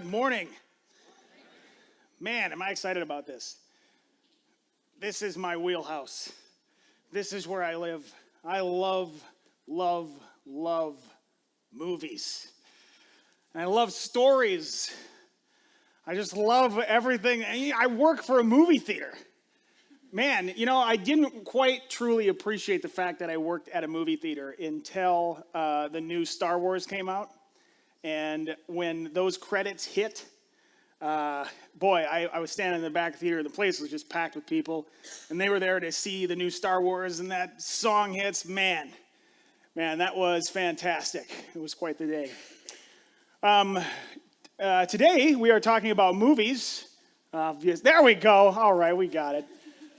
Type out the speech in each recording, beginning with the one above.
Good morning. Man, am I excited about this. This is my wheelhouse. This is where I live. I love movies. And I love stories. I just love everything. I work for a movie theater. Man, I didn't quite truly appreciate the fact that I worked at a movie theater until the new Star Wars came out. And when those credits hit, I was standing in the back of the theater. The place was just packed with people. And they were there to see the new Star Wars. And that song hits. Man, that was fantastic. It was quite the day. Today, we are talking about movies. There we go. All right, we got it.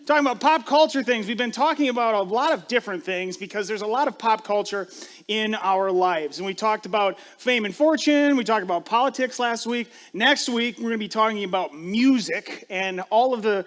Talking about pop culture things. We've been talking about a lot of different things because there's a lot of pop culture in our lives. And we talked about fame and fortune. We talked about politics last week. Next week, we're going to be talking about music and all of the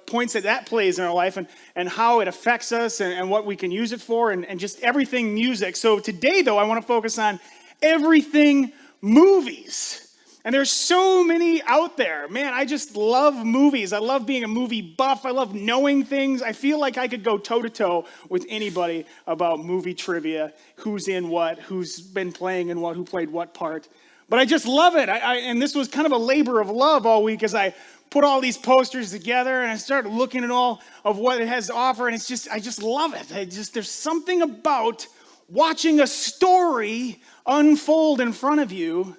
points that plays in our life and how it affects us and what we can use it for and just everything music. So today, though, I want to focus on everything movies. And there's so many out there. Man, I just love movies. I love being a movie buff. I love knowing things. I feel like I could go toe-to-toe with anybody about movie trivia, who's in what, who's been playing in what, who played what part. But I just love it. And this was kind of a labor of love all week as I put all these posters together and I started looking at all of what it has to offer. And I just love it. There's something about watching a story unfold in front of you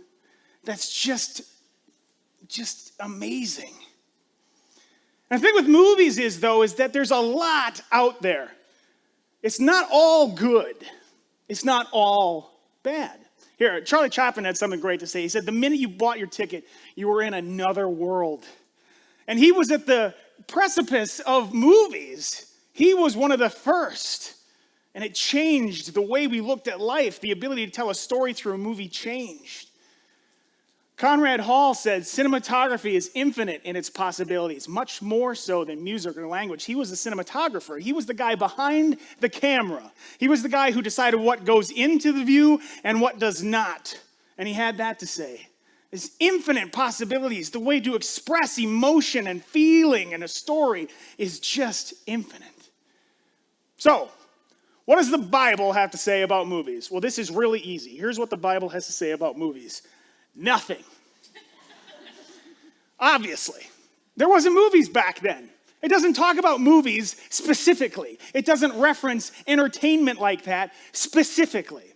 that's just amazing. And the thing with movies is that there's a lot out there. It's not all good. It's not all bad. Here, Charlie Chaplin had something great to say. He said, the minute you bought your ticket, you were in another world. And he was at the precipice of movies. He was one of the first. And it changed the way we looked at life. The ability to tell a story through a movie changed. Conrad Hall said, cinematography is infinite in its possibilities, much more so than music or language. He was a cinematographer. He was the guy behind the camera. He was the guy who decided what goes into the view and what does not. And he had that to say. There's infinite possibilities. The way to express emotion and feeling in a story is just infinite. So, what does the Bible have to say about movies? Well, this is really easy. Here's what the Bible has to say about movies. Nothing. Obviously. There wasn't movies back then. It doesn't talk about movies specifically. It doesn't reference entertainment like that specifically.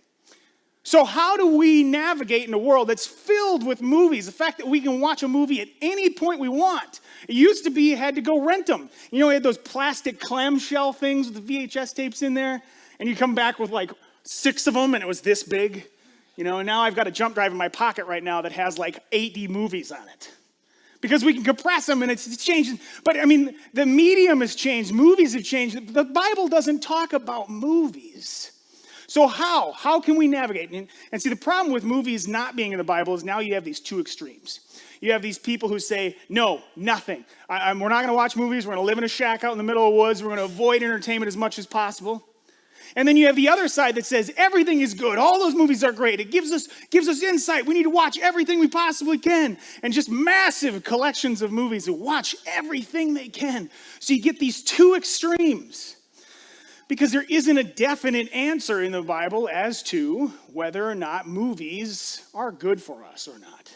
So how do we navigate in a world that's filled with movies? The fact that we can watch a movie at any point we want. It used to be you had to go rent them. We had those plastic clamshell things with the VHS tapes in there. And you come back with like 6 of them and it was this big. And now I've got a jump drive in my pocket right now that has like 80 movies on it. Because we can compress them and it's changing. But the medium has changed. Movies have changed. The Bible doesn't talk about movies. So how? How can we navigate? And see, the problem with movies not being in the Bible is now you have these two extremes. You have these people who say, no, nothing. We're not going to watch movies. We're going to live in a shack out in the middle of the woods. We're going to avoid entertainment as much as possible. And then you have the other side that says everything is good. All those movies are great. It gives us insight. We need to watch everything we possibly can. And just massive collections of movies that watch everything they can. So you get these two extremes. Because there isn't a definite answer in the Bible as to whether or not movies are good for us or not.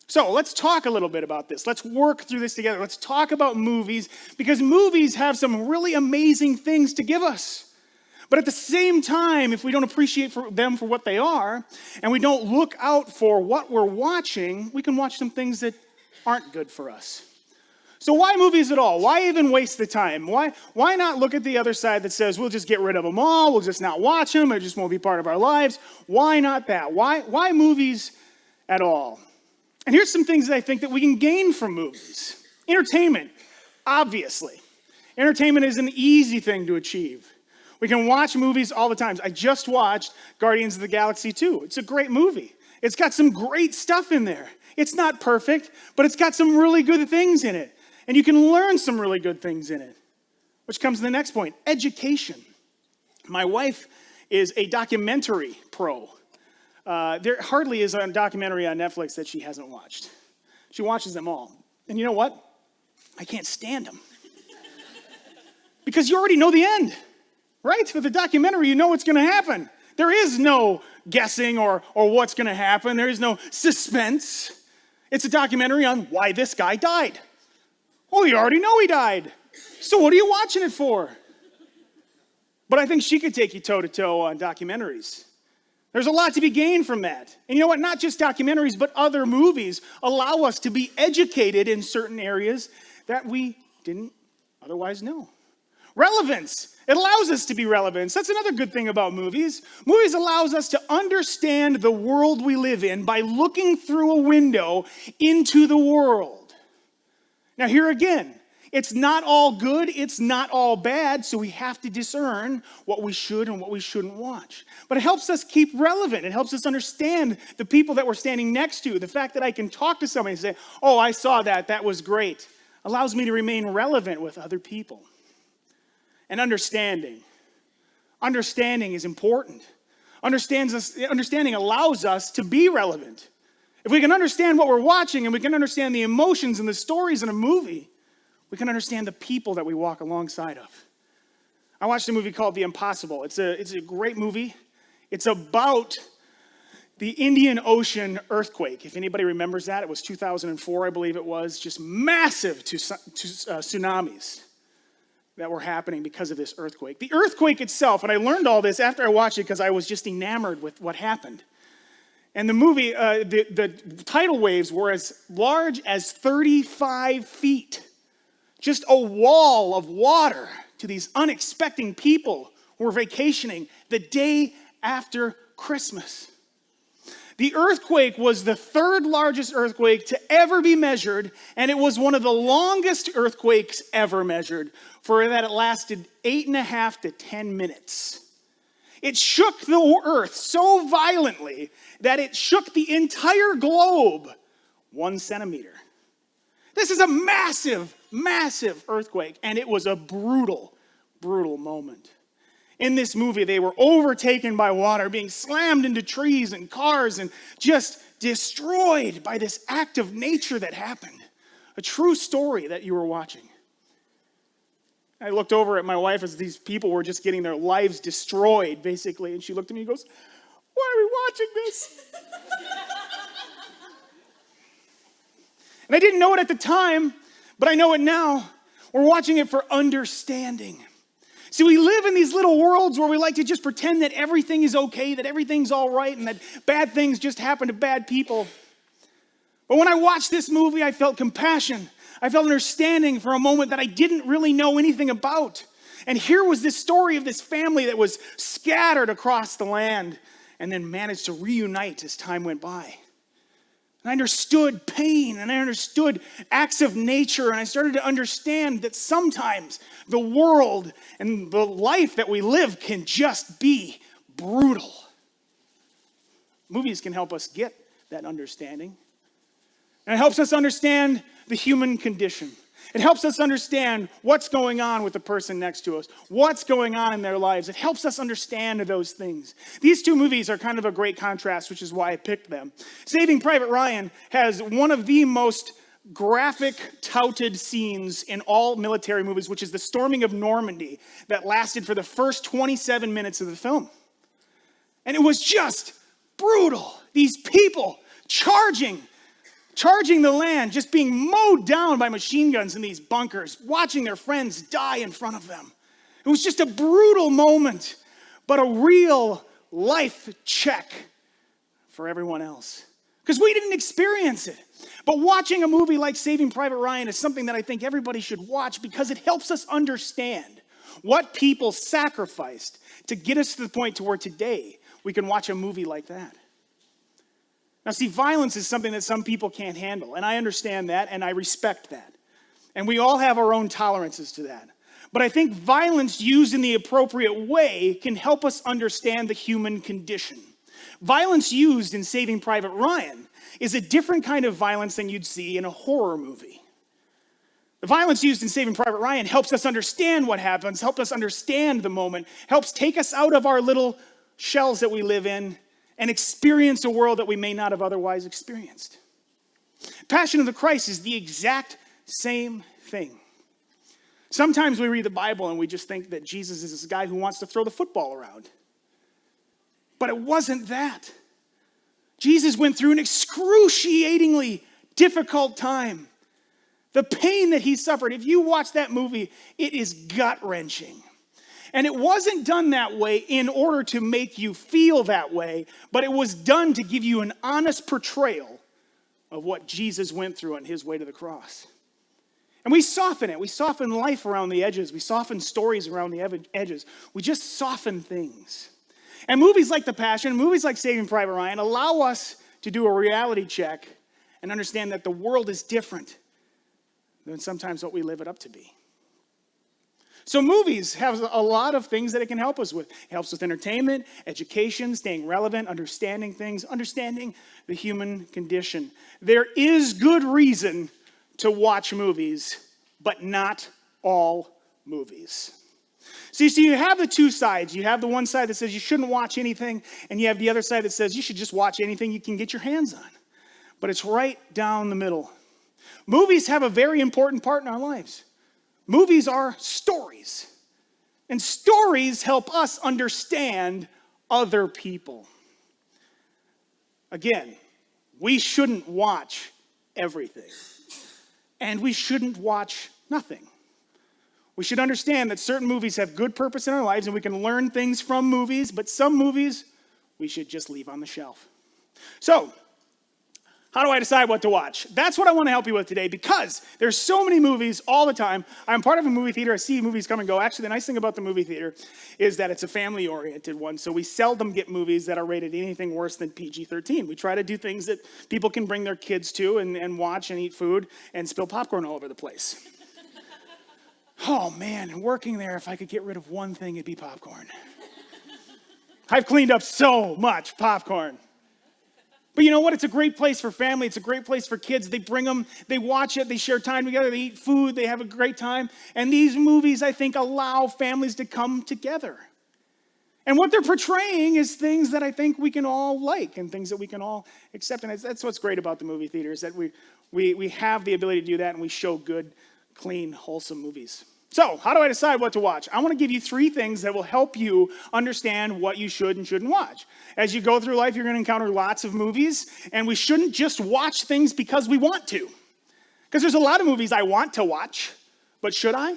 So let's talk a little bit about this. Let's work through this together. Let's talk about movies because movies have some really amazing things to give us. But at the same time, if we don't appreciate them for what they are, and we don't look out for what we're watching, we can watch some things that aren't good for us. So why movies at all? Why even waste the time? Why not look at the other side that says, we'll just get rid of them all, we'll just not watch them, it just won't be part of our lives? Why not that? Why movies at all? And here's some things that I think that we can gain from movies. Entertainment, obviously. Entertainment is an easy thing to achieve. We can watch movies all the time. I just watched Guardians of the Galaxy 2. It's a great movie. It's got some great stuff in there. It's not perfect, but it's got some really good things in it. And you can learn some really good things in it. Which comes to the next point, education. My wife is a documentary pro. There hardly is a documentary on Netflix that she hasn't watched. She watches them all. And you know what? I can't stand them. Because you already know the end, right? With the documentary, you know what's going to happen. There is no guessing or what's going to happen. There is no suspense. It's a documentary on why this guy died. Well, you already know he died. So what are you watching it for? But I think she could take you toe-to-toe on documentaries. There's a lot to be gained from that. And you know what? Not just documentaries, but other movies allow us to be educated in certain areas that we didn't otherwise know. Relevance. It allows us to be relevant. That's another good thing about movies. Movies allows us to understand the world we live in by looking through a window into the world. Now here again, it's not all good, it's not all bad, so we have to discern what we should and what we shouldn't watch. But it helps us keep relevant. It helps us understand the people that we're standing next to. The fact that I can talk to somebody and say, oh, I saw that, that was great, allows me to remain relevant with other people. And understanding. Understanding is important. Understanding allows us to be relevant. If we can understand what we're watching and we can understand the emotions and the stories in a movie, we can understand the people that we walk alongside of. I watched a movie called The Impossible. It's a great movie. It's about the Indian Ocean earthquake. If anybody remembers that, it was 2004, I believe it was. Just massive tsunamis that were happening because of this earthquake. The earthquake itself, and I learned all this after I watched it because I was just enamored with what happened. And the movie, the tidal waves were as large as 35 feet. Just a wall of water to these unexpected people who were vacationing the day after Christmas. The earthquake was the third largest earthquake to ever be measured, and it was one of the longest earthquakes ever measured, for that it lasted 8.5 to 10 minutes. It shook the earth so violently that it shook the entire globe 1 centimeter. This is a massive, massive earthquake, and it was a brutal, brutal moment. In this movie, they were overtaken by water, being slammed into trees and cars, and just destroyed by this act of nature that happened. A true story that you were watching. I looked over at my wife as these people were just getting their lives destroyed, basically, and she looked at me and goes, "Why are we watching this?" And I didn't know it at the time, but I know it now. We're watching it for understanding. See, we live in these little worlds where we like to just pretend that everything is okay, that everything's all right, and that bad things just happen to bad people. But when I watched this movie, I felt compassion. I felt understanding for a moment that I didn't really know anything about. And here was this story of this family that was scattered across the land and then managed to reunite as time went by. And I understood pain, and I understood acts of nature, and I started to understand that sometimes the world and the life that we live can just be brutal. Movies can help us get that understanding. And it helps us understand the human condition. It helps us understand what's going on with the person next to us, what's going on in their lives. It helps us understand those things. These two movies are kind of a great contrast, which is why I picked them. Saving Private Ryan has one of the most graphic, touted scenes in all military movies, which is the storming of Normandy that lasted for the first 27 minutes of the film. And it was just brutal. These people charging the land, just being mowed down by machine guns in these bunkers, watching their friends die in front of them. It was just a brutal moment, but a real life check for everyone else. Because we didn't experience it. But watching a movie like Saving Private Ryan is something that I think everybody should watch because it helps us understand what people sacrificed to get us to the point to where today we can watch a movie like that. Now, see, violence is something that some people can't handle, and I understand that, and I respect that. And we all have our own tolerances to that. But I think violence used in the appropriate way can help us understand the human condition. Violence used in Saving Private Ryan is a different kind of violence than you'd see in a horror movie. The violence used in Saving Private Ryan helps us understand what happens, helps us understand the moment, helps take us out of our little shells that we live in, and experience a world that we may not have otherwise experienced. Passion of the Christ is the exact same thing. Sometimes we read the Bible and we just think that Jesus is this guy who wants to throw the football around. But it wasn't that. Jesus went through an excruciatingly difficult time. The pain that he suffered, if you watch that movie, it is gut-wrenching. And it wasn't done that way in order to make you feel that way, but it was done to give you an honest portrayal of what Jesus went through on his way to the cross. And we soften it. We soften life around the edges. We soften stories around the edges. We just soften things. And movies like The Passion, movies like Saving Private Ryan allow us to do a reality check and understand that the world is different than sometimes what we live it up to be. So movies have a lot of things that it can help us with. It helps with entertainment, education, staying relevant, understanding things, understanding the human condition. There is good reason to watch movies, but not all movies. So you have the two sides. You have the one side that says you shouldn't watch anything, and you have the other side that says you should just watch anything you can get your hands on. But it's right down the middle. Movies have a very important part in our lives. Movies are stories. And stories help us understand other people. Again, we shouldn't watch everything. And we shouldn't watch nothing. We should understand that certain movies have good purpose in our lives and we can learn things from movies, but some movies we should just leave on the shelf. So, how do I decide what to watch? That's what I want to help you with today because there's so many movies all the time. I'm part of a movie theater. I see movies come and go. Actually, the nice thing about the movie theater is that it's a family-oriented one, so we seldom get movies that are rated anything worse than PG-13. We try to do things that people can bring their kids to and watch and eat food and spill popcorn all over the place. Oh, man, working there, if I could get rid of one thing, it'd be popcorn. I've cleaned up so much popcorn. But you know what? It's a great place for family. It's a great place for kids. They bring them, they watch it, they share time together, they eat food, they have a great time. And these movies, I think, allow families to come together. And what they're portraying is things that I think we can all like and things that we can all accept. And that's what's great about the movie theater is that we have the ability to do that and we show good, clean, wholesome movies. So, how do I decide what to watch? I want to give you 3 things that will help you understand what you should and shouldn't watch. As you go through life, you're going to encounter lots of movies, and we shouldn't just watch things because we want to. Because there's a lot of movies I want to watch, but should I?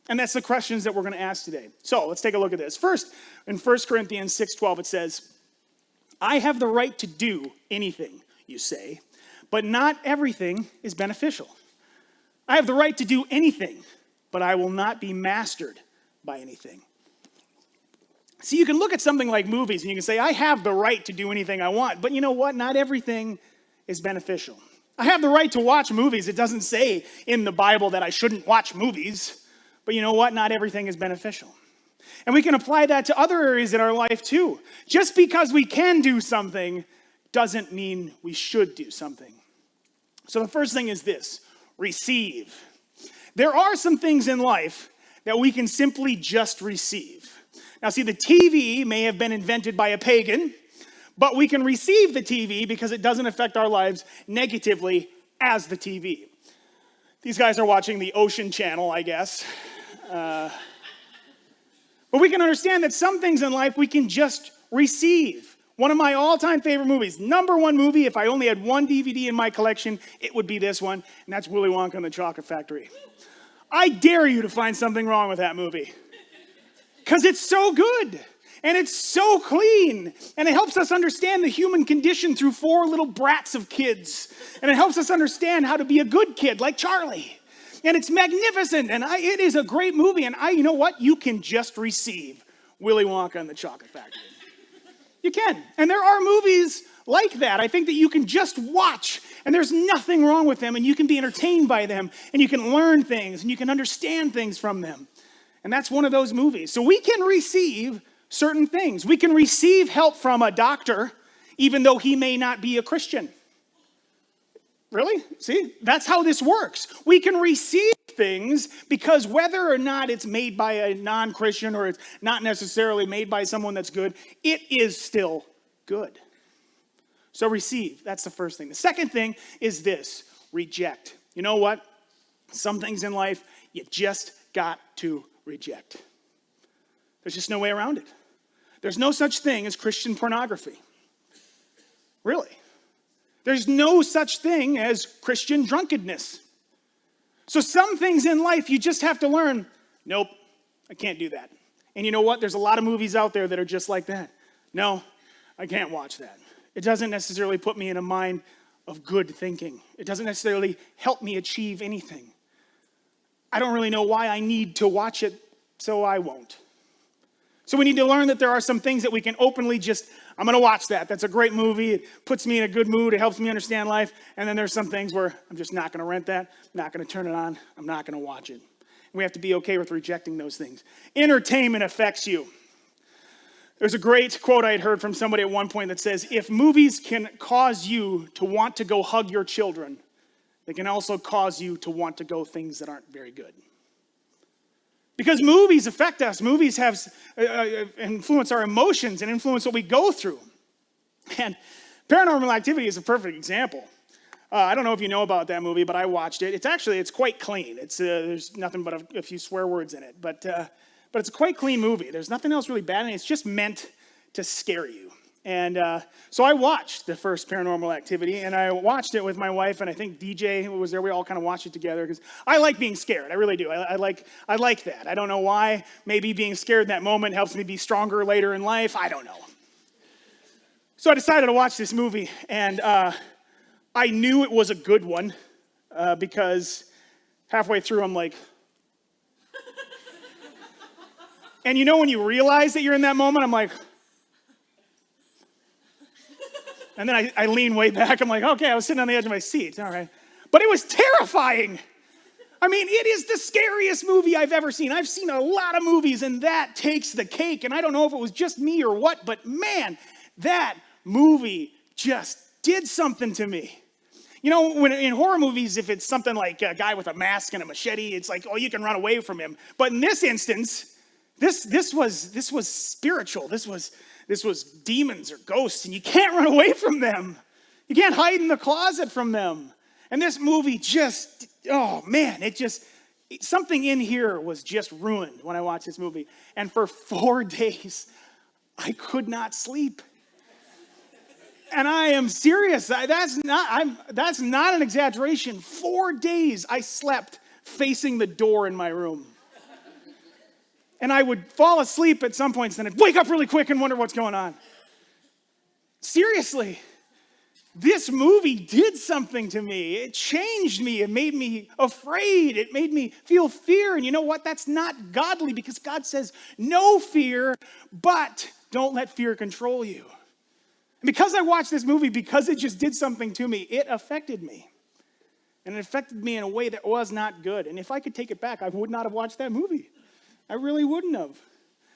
And that's the questions that we're going to ask today. So, let's take a look at this. First, in 1 Corinthians 6:12, it says, I have the right to do anything, you say, but not everything is beneficial. I have the right to do anything, but I will not be mastered by anything. See, you can look at something like movies and you can say, I have the right to do anything I want, but you know what? Not everything is beneficial. I have the right to watch movies. It doesn't say in the Bible that I shouldn't watch movies, but you know what? Not everything is beneficial. And we can apply that to other areas in our life too. Just because we can do something doesn't mean we should do something. So the first thing is this, receive. There are some things in life that we can simply just receive. Now see, the TV may have been invented by a pagan, but we can receive the TV because it doesn't affect our lives negatively as the TV. These guys are watching the Ocean Channel, I guess. But we can understand that some things in life we can just receive. One of my all-time favorite movies, number 1 movie, if I only had one DVD in my collection, it would be this one, and that's Willy Wonka and the Chocolate Factory. I dare you to find something wrong with that movie. Because it's so good, and it's so clean, and it helps us understand the human condition through 4 little brats of kids, and it helps us understand how to be a good kid like Charlie. And it's magnificent, and it is a great movie, and you know what? You can just receive Willy Wonka and the Chocolate Factory. You can. And there are movies like that. I think that you can just watch, and there's nothing wrong with them, and you can be entertained by them, and you can learn things, and you can understand things from them. And that's one of those movies. So we can receive certain things. We can receive help from a doctor, even though he may not be a Christian. Really? See? That's how this works. We can receive things because whether or not it's made by a non-Christian or it's not necessarily made by someone that's good, it is still good. So receive. That's the first thing. The second thing is this: reject. You know what? Some things in life you just got to reject. There's just no way around it. There's no such thing as Christian pornography. Really. There's no such thing as Christian drunkenness. So some things in life you just have to learn, nope, I can't do that. And you know what? There's a lot of movies out there that are just like that. No, I can't watch that. It doesn't necessarily put me in a mind of good thinking. It doesn't necessarily help me achieve anything. I don't really know why I need to watch it, so I won't. So we need to learn that there are some things that we can openly just, I'm going to watch that. That's a great movie. It puts me in a good mood. It helps me understand life. And then there's some things where I'm just not going to rent that. I'm not going to turn it on. I'm not going to watch it. We have to be okay with rejecting those things. Entertainment affects you. There's a great quote I had heard from somebody at one point that says, if movies can cause you to want to go hug your children, they can also cause you to want to go things that aren't very good. Because movies affect us. Movies have influence our emotions and influence what we go through. And Paranormal Activity is a perfect example. I don't know if you know about that movie, but I watched it. It's quite clean. There's nothing but a few swear words in it. But it's a quite clean movie. There's nothing else really bad in it. It's just meant to scare you. And so I watched the first Paranormal Activity, and I watched it with my wife, and I think DJ was there. We all kind of watched it together because I like being scared. I really do. I like that. I don't know why. Maybe being scared in that moment helps me be stronger later in life. I don't know. So I decided to watch this movie, and I knew it was a good one because halfway through I'm like, and you know when you realize that you're in that moment, I'm like, and then I lean way back. I'm like, okay, I was sitting on the edge of my seat. All right. But it was terrifying. I mean, it is the scariest movie I've ever seen. I've seen a lot of movies, and that takes the cake. And I don't know if it was just me or what, but man, that movie just did something to me. You know, when in horror movies, if it's something like a guy with a mask and a machete, it's like, oh, you can run away from him. But in this instance, this was spiritual. This was demons or ghosts, and you can't run away from them. You can't hide in the closet from them. And this movie just, oh man, something in here was just ruined when I watched this movie. And for 4 days, I could not sleep. And I am serious. That's not an exaggeration. 4 days I slept facing the door in my room. And I would fall asleep at some points, then I'd wake up really quick and wonder what's going on. Seriously, this movie did something to me. It changed me. It made me afraid. It made me feel fear. And you know what? That's not godly because God says, no fear, but don't let fear control you. And because I watched this movie, because it just did something to me, it affected me. And it affected me in a way that was not good. And if I could take it back, I would not have watched that movie. I really wouldn't have.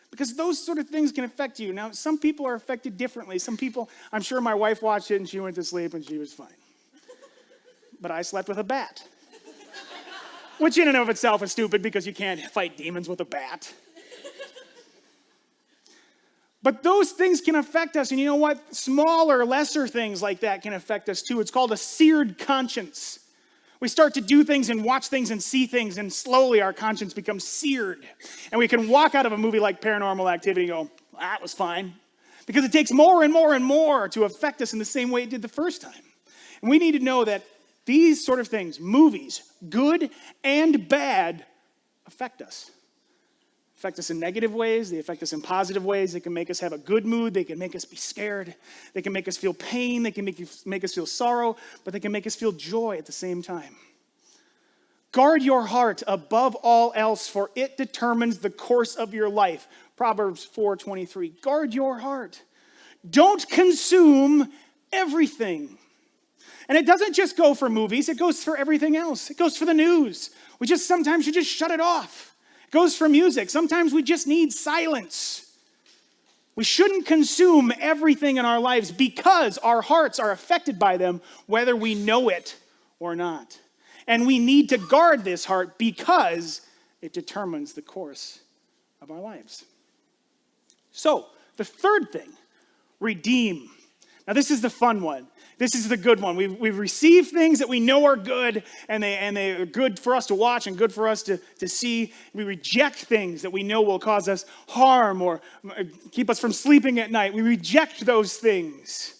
Because those sort of things can affect you. Now, some people are affected differently. Some people, I'm sure my wife watched it and she went to sleep and she was fine. But I slept with a bat. Which in and of itself is stupid because you can't fight demons with a bat. But those things can affect us. And you know what? Smaller, lesser things like that can affect us too. It's called a seared conscience. We start to do things and watch things and see things, and slowly our conscience becomes seared. And we can walk out of a movie like Paranormal Activity and go, that was fine. Because it takes more and more and more to affect us in the same way it did the first time. And we need to know that these sort of things, movies, good and bad, affect us. Affect us in negative ways. They affect us in positive ways. They can make us have a good mood. They can make us be scared. They can make us feel pain. They can make us feel sorrow, but they can make us feel joy at the same time. Guard your heart above all else, for it determines the course of your life. Proverbs 4:23. Guard your heart. Don't consume everything. And it doesn't just go for movies. It goes for everything else. It goes for the news. Sometimes you just shut it off. Goes for music. Sometimes we just need silence. We shouldn't consume everything in our lives because our hearts are affected by them, whether we know it or not. And we need to guard this heart because it determines the course of our lives. So, the third thing, redeem. Now, this is the fun one. This is the good one. We receive things that we know are good, and they are good for us to watch and good for us to see. We reject things that we know will cause us harm or keep us from sleeping at night. We reject those things.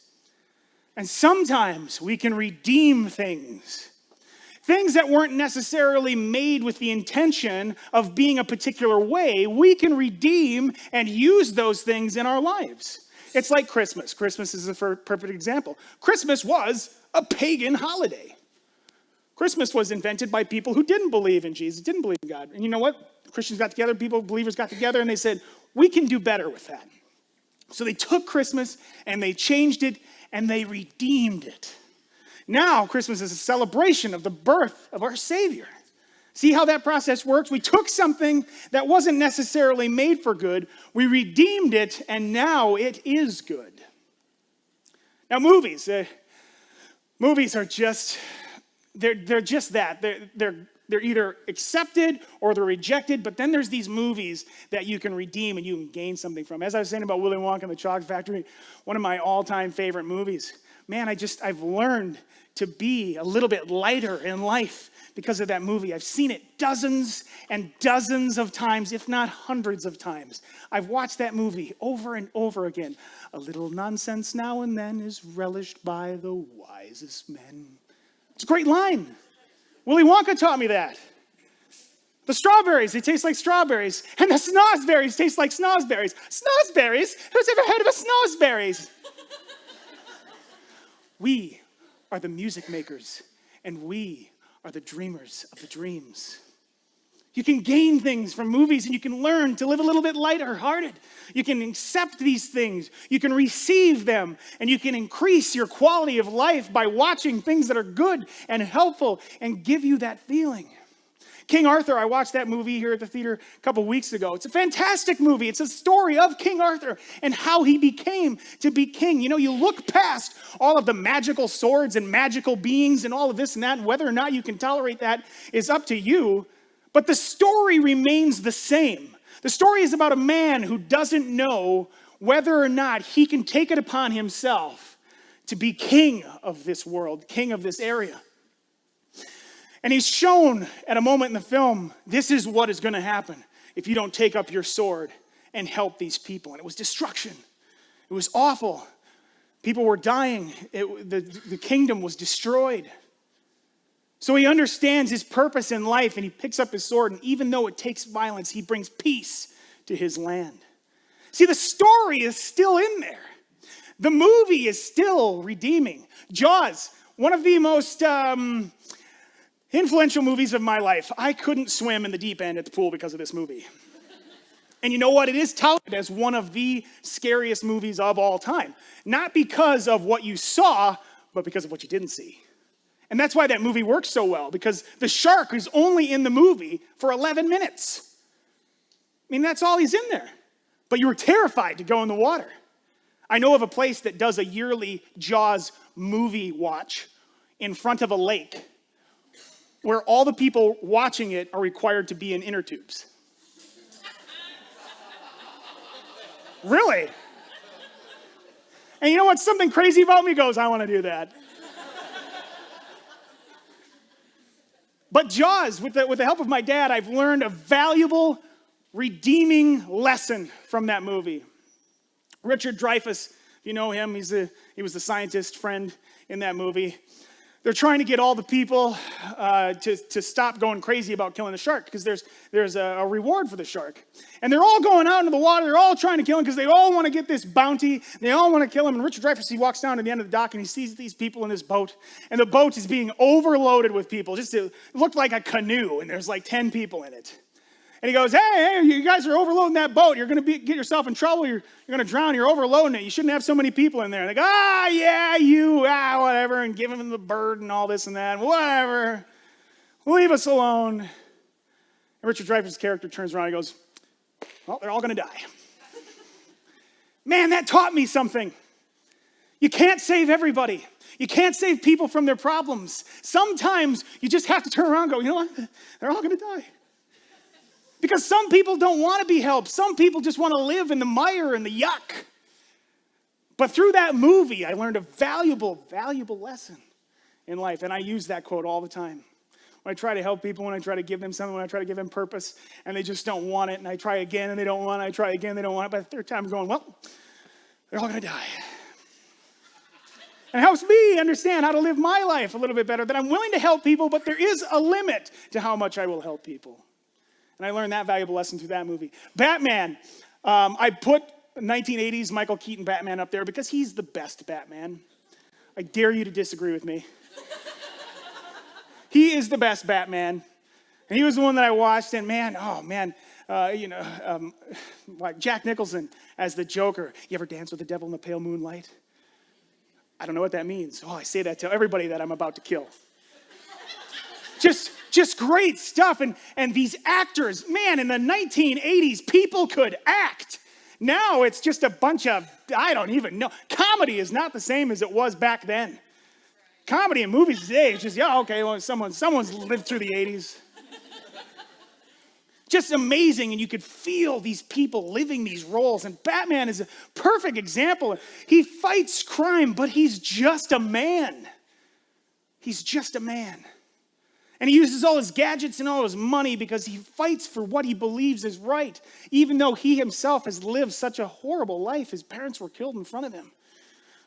And sometimes we can redeem things. Things that weren't necessarily made with the intention of being a particular way, we can redeem and use those things in our lives. It's like Christmas. Christmas is a perfect example. Christmas was a pagan holiday. Christmas was invented by people who didn't believe in Jesus, didn't believe in God. And you know what? Christians got together, believers got together, and they said, we can do better with that. So they took Christmas and they changed it and they redeemed it. Now, Christmas is a celebration of the birth of our Savior. See how that process works? We took something that wasn't necessarily made for good, we redeemed it, and now it is good. Now, movies are just, they're just that. They're either accepted or they're rejected, but then there's these movies that you can redeem and you can gain something from. As I was saying about Willy Wonka and the Chocolate Factory, one of my all-time favorite movies. Man, I've learned to be a little bit lighter in life because of that movie. I've seen it dozens and dozens of times, if not hundreds of times. I've watched that movie over and over again. A little nonsense now and then is relished by the wisest men. It's a great line. Willy Wonka taught me that. The strawberries, they taste like strawberries. And the snozberries taste like snozberries. Snozberries? Who's ever heard of a snozberries? We are the music makers, and we are the dreamers of the dreams. You can gain things from movies, and you can learn to live a little bit lighter-hearted. You can accept these things. You can receive them, and you can increase your quality of life by watching things that are good and helpful and give you that feeling. King Arthur, I watched that movie here at the theater a couple weeks ago. It's a fantastic movie. It's a story of King Arthur and how he became to be king. You know, you look past all of the magical swords and magical beings and all of this and that, and whether or not you can tolerate that is up to you. But the story remains the same. The story is about a man who doesn't know whether or not he can take it upon himself to be king of this world, king of this area. And he's shown at a moment in the film, this is what is going to happen if you don't take up your sword and help these people. And it was destruction. It was awful. People were dying. The kingdom was destroyed. So he understands his purpose in life, and he picks up his sword, and even though it takes violence, he brings peace to his land. See, the story is still in there. The movie is still redeeming. Jaws, one of the most influential movies of my life. I couldn't swim in the deep end at the pool because of this movie. And you know what? It is touted as one of the scariest movies of all time. Not because of what you saw, but because of what you didn't see. And that's why that movie works so well, because the shark is only in the movie for 11 minutes. I mean, that's all he's in there. But you were terrified to go in the water. I know of a place that does a yearly Jaws movie watch in front of a lake, where all the people watching it are required to be in inner tubes. Really? And you know what's something crazy about me? Goes, I want to do that. But Jaws, with the help of my dad, I've learned a valuable, redeeming lesson from that movie. Richard Dreyfuss, if you know him, he was the scientist friend in that movie. They're trying to get all the people to stop going crazy about killing the shark, because there's a reward for the shark. And they're all going out into the water. They're all trying to kill him because they all want to get this bounty. They all want to kill him. And Richard Dreyfuss, he walks down to the end of the dock and he sees these people in this boat. And the boat is being overloaded with people. It looked like a canoe, and there's like 10 people in it. And he goes, hey, you guys are overloading that boat. You're going to get yourself in trouble. You're going to drown. You're overloading it. You shouldn't have so many people in there. And they go, whatever, and give him the bird and all this and that. Whatever. Leave us alone. And Richard Dreyfuss' character turns around and goes, well, they're all going to die. Man, that taught me something. You can't save everybody. You can't save people from their problems. Sometimes you just have to turn around and go, you know what? They're all going to die. Because some people don't want to be helped. Some people just want to live in the mire and the yuck. But through that movie, I learned a valuable, valuable lesson in life. And I use that quote all the time. When I try to help people, when I try to give them something, when I try to give them purpose, and they just don't want it, and I try again, and they don't want it, I try again, they don't want it. By the third time, I'm going, well, they're all going to die. And it helps me understand how to live my life a little bit better, that I'm willing to help people, but there is a limit to how much I will help people. And I learned that valuable lesson through that movie. Batman, I put 1980s Michael Keaton Batman up there because he's the best Batman. I dare you to disagree with me. He is the best Batman. And he was the one that I watched, and like Jack Nicholson as the Joker. You ever dance with the devil in the pale moonlight? I don't know what that means. Oh, I say that to everybody that I'm about to kill. Just great stuff. And these actors, man, in the 1980s, people could act. Now it's just a bunch of, I don't even know. Comedy is not the same as it was back then. Comedy in movies today is just, yeah, okay, well, someone's lived through the 80s. Just amazing, and you could feel these people living these roles. And Batman is a perfect example. He fights crime, but he's just a man. He's just a man. And he uses all his gadgets and all his money because he fights for what he believes is right, even though he himself has lived such a horrible life. His parents were killed in front of him.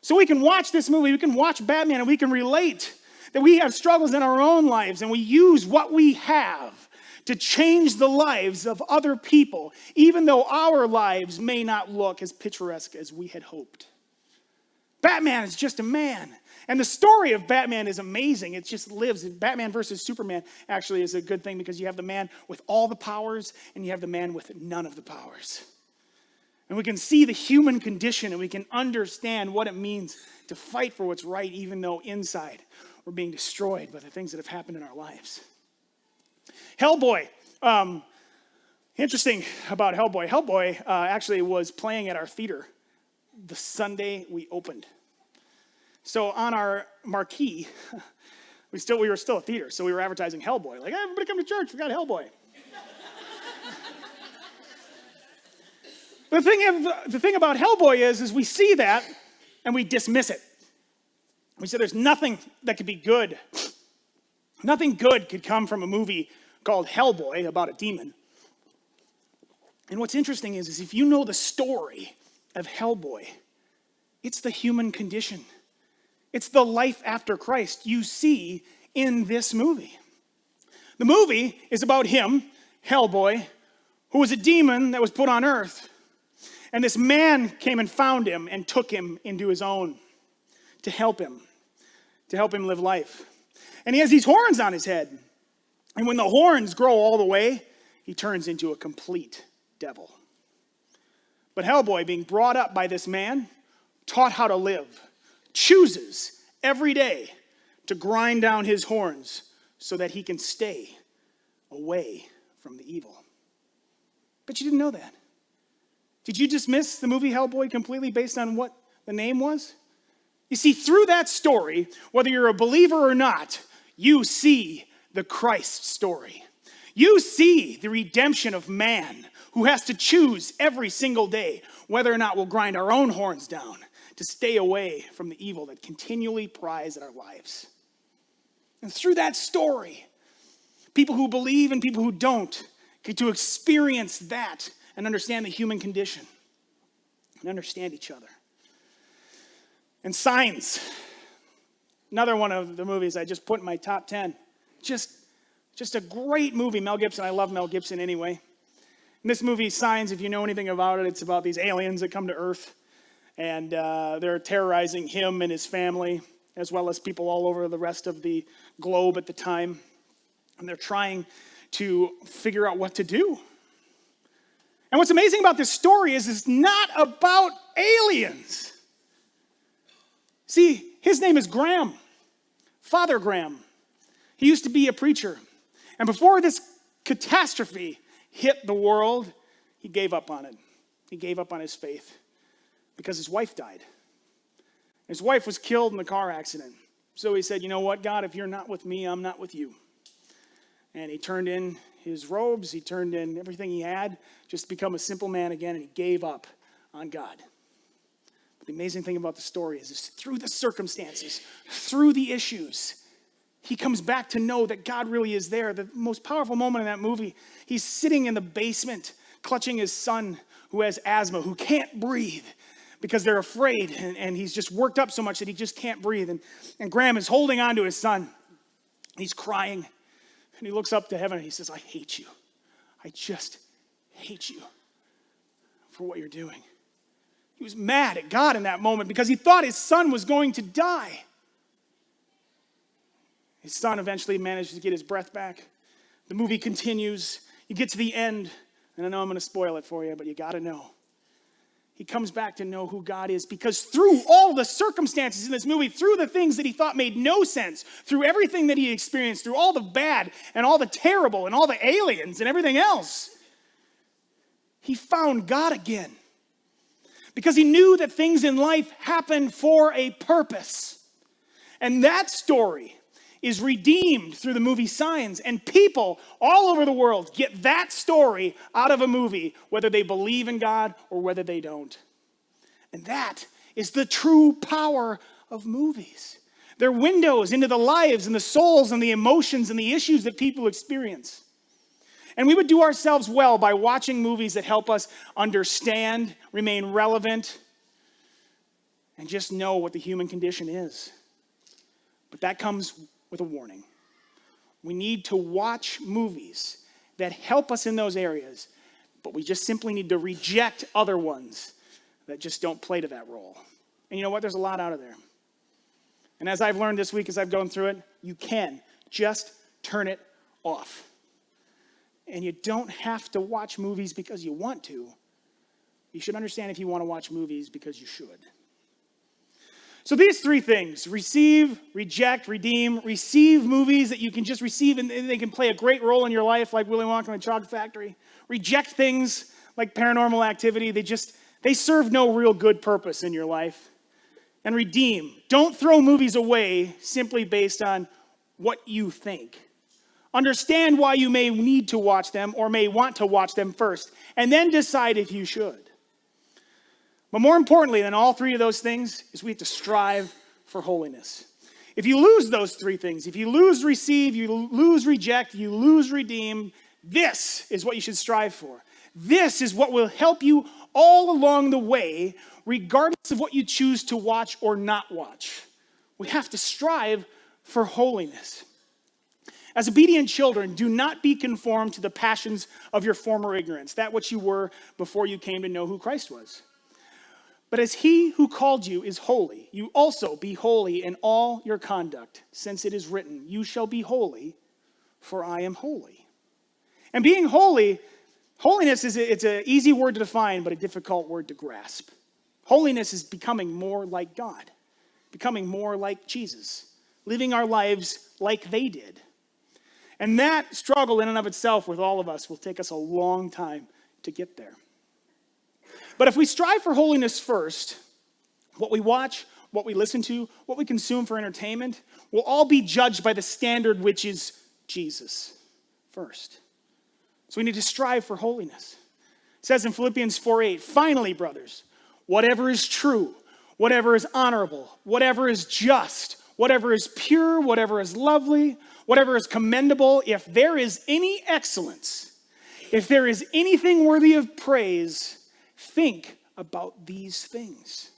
So we can watch this movie, we can watch Batman, and we can relate that we have struggles in our own lives, and we use what we have to change the lives of other people, even though our lives may not look as picturesque as we had hoped. Batman is just a man. And the story of Batman is amazing. It just lives. Batman versus Superman actually is a good thing because you have the man with all the powers and you have the man with none of the powers. And we can see the human condition and we can understand what it means to fight for what's right, even though inside we're being destroyed by the things that have happened in our lives. Hellboy. Interesting about Hellboy. Hellboy actually was playing at our theater the Sunday we opened. So on our marquee, we were still a theater, so we were advertising Hellboy. Like, hey, everybody come to church, we got Hellboy. The thing about Hellboy is we see that and we dismiss it. We say there's nothing that could be good. Nothing good could come from a movie called Hellboy about a demon. And what's interesting is if you know the story of Hellboy, it's the human condition. It's the life after Christ you see in this movie. The movie is about him, Hellboy, who was a demon that was put on earth. And this man came and found him and took him into his own to help him live life. And he has these horns on his head. And when the horns grow all the way, he turns into a complete devil. But Hellboy, being brought up by this man, taught how to live, chooses every day to grind down his horns so that he can stay away from the evil. But you didn't know that. Did you dismiss the movie Hellboy completely based on what the name was? You see, through that story, whether you're a believer or not, you see the Christ story. You see the redemption of man who has to choose every single day whether or not we'll grind our own horns down to stay away from the evil that continually pries at our lives. And through that story, people who believe and people who don't get to experience that and understand the human condition and understand each other. And Signs, another one of the movies I just put in my top 10. Just a great movie. Mel Gibson, I love Mel Gibson anyway. In this movie, Signs, if you know anything about it, it's about these aliens that come to Earth. And they're terrorizing him and his family, as well as people all over the rest of the globe at the time. And they're trying to figure out what to do. And what's amazing about this story is it's not about aliens. See, his name is Graham, Father Graham. He used to be a preacher. And before this catastrophe hit the world, he gave up on it. He gave up on his faith because his wife died. His wife was killed in a car accident. So he said, you know what, God, if you're not with me, I'm not with you. And he turned in his robes, he turned in everything he had, just to become a simple man again, and he gave up on God. But the amazing thing about the story is through the circumstances, through the issues, he comes back to know that God really is there. The most powerful moment in that movie, he's sitting in the basement, clutching his son who has asthma, who can't breathe because they're afraid. And he's just worked up so much that he just can't breathe. And Graham is holding on to his son. He's crying. And he looks up to heaven and he says, I hate you. I just hate you for what you're doing. He was mad at God in that moment because he thought his son was going to die. His son eventually managed to get his breath back. The movie continues. You get to the end, and I know I'm going to spoil it for you, but you got to know. He comes back to know who God is because through all the circumstances in this movie, through the things that he thought made no sense, through everything that he experienced, through all the bad and all the terrible and all the aliens and everything else, he found God again. Because he knew that things in life happen for a purpose. And that story is redeemed through the movie Signs. And people all over the world get that story out of a movie, whether they believe in God or whether they don't. And that is the true power of movies. They're windows into the lives and the souls and the emotions and the issues that people experience. And we would do ourselves well by watching movies that help us understand, remain relevant, and just know what the human condition is. But that comes with a warning. We need to watch movies that help us in those areas, but we just simply need to reject other ones that just don't play to that role. And you know what? There's a lot out of there. And as I've learned this week, as I've gone through it, you can just turn it off. And you don't have to watch movies because you want to. You should understand if you want to watch movies because you should. So these three things, receive, reject, redeem, receive movies that you can just receive and they can play a great role in your life like Willy Wonka and the Chocolate Factory. Reject things like Paranormal Activity. They serve no real good purpose in your life. And redeem. Don't throw movies away simply based on what you think. Understand why you may need to watch them or may want to watch them first, and then decide if you should. But more importantly than all three of those things is we have to strive for holiness. If you lose those three things, if you lose receive, you lose reject, you lose redeem, this is what you should strive for. This is what will help you all along the way, regardless of what you choose to watch or not watch. We have to strive for holiness. As obedient children, do not be conformed to the passions of your former ignorance, that which you were before you came to know who Christ was. But as he who called you is holy, you also be holy in all your conduct, since it is written, you shall be holy, for I am holy. And being holy, holiness it's an easy word to define, but a difficult word to grasp. Holiness is becoming more like God, becoming more like Jesus, living our lives like they did. And that struggle in and of itself with all of us will take us a long time to get there. But if we strive for holiness first, what we watch, what we listen to, what we consume for entertainment, will all be judged by the standard which is Jesus first. So we need to strive for holiness. It says in Philippians 4:8, finally, brothers, whatever is true, whatever is honorable, whatever is just, whatever is pure, whatever is lovely, whatever is commendable, if there is any excellence, if there is anything worthy of praise, think about these things.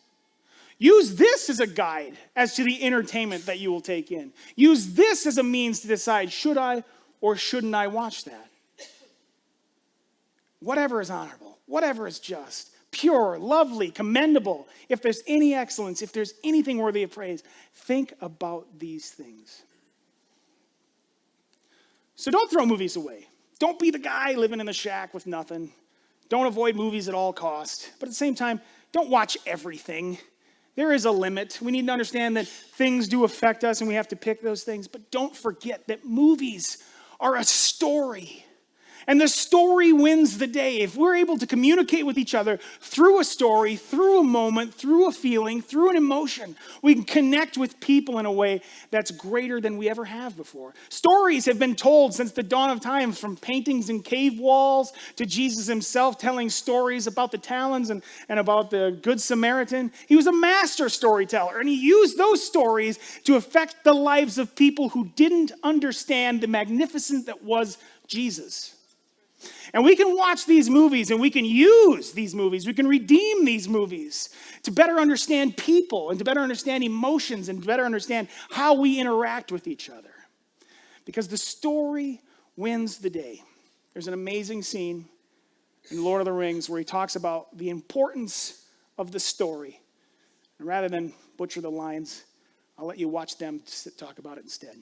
Use this as a guide as to the entertainment that you will take in. Use this as a means to decide, should I or shouldn't I watch that? Whatever is honorable, whatever is just, pure, lovely, commendable, if there's any excellence, if there's anything worthy of praise, think about these things. So don't throw movies away. Don't be the guy living in the shack with nothing. Don't avoid movies at all costs. But at the same time, don't watch everything. There is a limit. We need to understand that things do affect us and we have to pick those things. But don't forget that movies are a story. And the story wins the day. If we're able to communicate with each other through a story, through a moment, through a feeling, through an emotion, we can connect with people in a way that's greater than we ever have before. Stories have been told since the dawn of time, from paintings in cave walls to Jesus himself telling stories about the talons and about the Good Samaritan. He was a master storyteller, and he used those stories to affect the lives of people who didn't understand the magnificence that was Jesus. And we can watch these movies and we can use these movies. We can redeem these movies to better understand people and to better understand emotions and to better understand how we interact with each other. Because the story wins the day. There's an amazing scene in Lord of the Rings where he talks about the importance of the story. And rather than butcher the lines, I'll let you watch them talk about it instead.